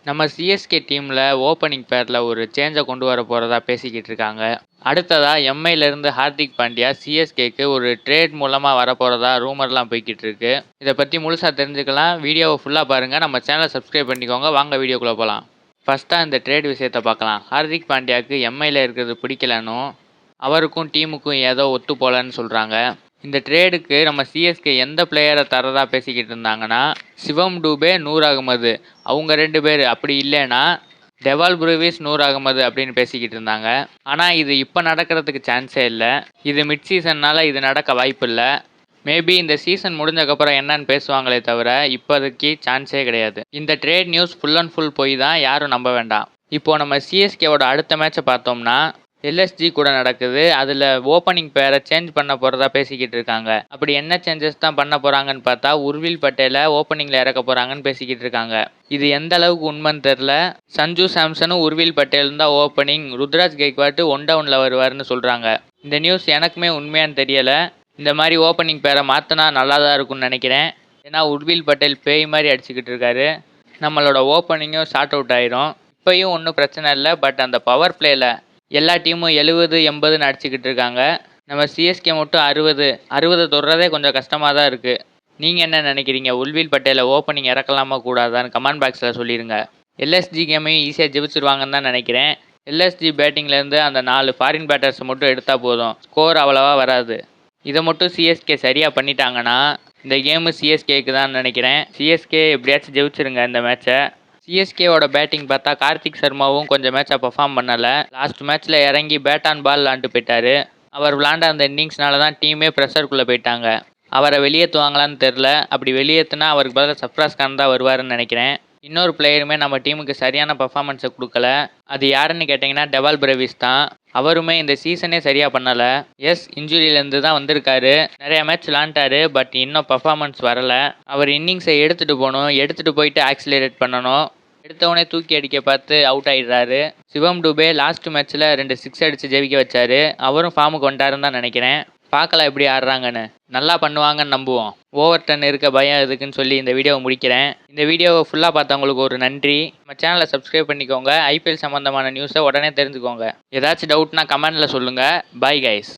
நம்ம சிஎஸ்கே டீமில் ஓப்பனிங் பேரில் ஒரு சேஞ்சை கொண்டு வர போகிறதா பேசிக்கிட்டு இருக்காங்க. அடுத்ததாக எம்ஐலேருந்து ஹார்திக் பாண்டியா சிஎஸ்கேக்கு ஒரு ட்ரேட் மூலமாக வர போகிறதா ரூமர்லாம் போய்கிட்டு இருக்கு. இதை பற்றி முழுசாக தெரிஞ்சுக்கலாம். வீடியோவை ஃபுல்லாக பாருங்கள். நம்ம சேனலை சப்ஸ்கிரைப் பண்ணிக்கோங்க. வாங்க வீடியோக்குள்ளே போகலாம். ஃபஸ்ட்டாக இந்த ட்ரேட் விஷயத்தை பார்க்கலாம். ஹார்திக் பாண்டியாவுக்கு எம்ஐயில் இருக்கிறது பிடிக்கலனும் அவருக்கும் டீமுக்கும் ஏதோ ஒத்து போகலன்னு சொல்கிறாங்க. இந்த ட்ரேடுக்கு நம்ம சிஎஸ்கே எந்த பிளேயரை தரதா பேசிக்கிட்டு இருந்தாங்கன்னா, சிவம் டூபே, நூர் அகமது அவங்க 2 பேர், அப்படி இல்லைன்னா டெவால் புரூவிஸ், நூர் அகமது அப்படின்னு பேசிக்கிட்டு இருந்தாங்க. ஆனால் இது இப்போ நடக்கிறதுக்கு சான்ஸே இல்லை. இது மிட் சீசன்னால் இது நடக்க வாய்ப்பு இல்லை. மேபி இந்த சீசன் முடிஞ்சக்கப்புறம் என்னன்னு பேசுவாங்களே தவிர இப்போதைக்கு சான்ஸே கிடையாது. இந்த trade news full and full போய் தான், யாரும் நம்ப வேண்டாம். இப்போது நம்ம சிஎஸ்கேவோட அடுத்த மேட்சை பார்த்தோம்னா எல்எஸ்ஜி கூட நடக்குது. அதில் ஓப்பனிங் பேரை சேஞ்ச் பண்ண போகிறதா பேசிக்கிட்டு இருக்காங்க. அப்படி என்ன சேஞ்சஸ் தான் பண்ண போகிறாங்கன்னு பார்த்தா, உர்வில் பட்டேலை ஓப்பனிங்கில் இறக்க போகிறாங்கன்னு பேசிக்கிட்டு இருக்காங்க. இது எந்த அளவுக்கு உண்மைன்னு தெரில. சஞ்சு சாம்சனும் உர்வில் பட்டேலும் தான் ஓப்பனிங், ருத்ராஜ் கெய்க்வாட் 1 டவுனில் வருவார்னு சொல்கிறாங்க. இந்த நியூஸ் எனக்குமே உண்மையான்னு தெரியலை. இந்த மாதிரி ஓப்பனிங் பேரை மாற்றினா நல்லா தான் இருக்கும்னு நினைக்கிறேன். ஏன்னா உர்வில் பட்டேல் பேய் மாதிரி அடிச்சுக்கிட்டு இருக்காரு. நம்மளோட ஓப்பனிங்கும் ஷார்ட் அவுட் ஆயிரும். இப்போயும் ஒன்றும் பிரச்சனை இல்லை. பட் அந்த பவர் பிளேயில் எல்லா டீமும் 70, 80ன்னு அடிச்சுக்கிட்டு இருக்காங்க. நம்ம சிஎஸ்கே மட்டும் 60 தொடுறதே கொஞ்சம் கஷ்டமாக தான் இருக்குது. நீங்கள் என்ன நினைக்கிறீங்க? உர்வில் பட்டேலை ஓப்பனிங் இறக்கலாமா கூடாதான்னு கமெண்ட் பாக்ஸில் சொல்லிடுங்க. எல்எஸ்ஜி கேமையும் ஈஸியாக ஜெயிச்சிருவாங்கன்னு தான் நினைக்கிறேன். எல்எஸ்ஜி பேட்டிங்லேருந்து அந்த 4 ஃபாரின் பேட்டர்ஸை மட்டும் எடுத்தால் போதும், ஸ்கோர் அவ்வளோவா வராது. இதை மட்டும் சிஎஸ்கே சரியாக பண்ணிட்டாங்கன்னா இந்த கேமு சிஎஸ்கேக்கு தான் நினைக்கிறேன். சிஎஸ்கே எப்படியாச்சும் ஜெயிச்சிருங்க இந்த மேட்சை. சிஎஸ்கேவோட பேட்டிங் பார்த்தா கார்த்திக் சர்மாவும் கொஞ்சம் மேட்சை பர்ஃபார்ம் பண்ணலை. லாஸ்ட் மேட்ச்சில் இறங்கி பேட் ஆன் பால் விளாண்டு போயிட்டார். அவர் விளாண்ட அந்த இன்னிங்ஸ்னால தான் டீமே ப்ரெஷருக்குள்ளே போயிட்டாங்க. அவரை வெளியேற்றுவாங்களான்னு தெரில. அப்படி வெளியேற்றுனா அவருக்கு பதிலாக சர்ஃப்ராஸ் கான் தான் வருவாருன்னு நினைக்கிறேன். இன்னொரு பிளேயருமே நம்ம டீமுக்கு சரியான பர்ஃபார்மன்ஸை கொடுக்கல. அது யாருன்னு கேட்டிங்கன்னா டெவால் புரூவிஸ் தான். அவருமே இந்த சீசனே சரியாக பண்ணலை. இன்ஜுரியிலேருந்து தான் வந்திருக்காரு. நிறைய மேட்ச் விளாண்டாரு. பட் இன்னும் பர்ஃபார்மன்ஸ் வரலை. அவர் இன்னிங்ஸை எடுத்துகிட்டு போகணும். எடுத்துகிட்டு போயிட்டு ஆக்சிலரேட் பண்ணணும். எடுத்தவொடனே தூக்கி அடிக்க பார்த்து அவுட் ஆகிடுறாரு. சிவம் டூபே லாஸ்ட் மேட்ச்சில் 2 6 அடித்து ஜெயிக்க வச்சார். அவரும் ஃபார்முக்கு வந்துட்டாருன்னு தான் நினைக்கிறேன். பார்க்கலாம் எப்படி ஆடுறாங்கன்னு. நல்லா பண்ணுவாங்கன்னு நம்புவோம். ஓவர் டன் இருக்க பயம் எதுக்குன்னு சொல்லி இந்த வீடியோவை முடிக்கிறேன். இந்த வீடியோவை ஃபுல்லாக பார்த்தவங்களுக்கு ஒரு நன்றி. நம்ம சேனலை சப்ஸ்கிரைப் பண்ணிக்கோங்க. ஐபிஎல் சம்மந்தமான நியூஸை உடனே தெரிஞ்சுக்கோங்க. ஏதாச்சும் டவுட்னா கமெண்டில் சொல்லுங்கள். Bye guys.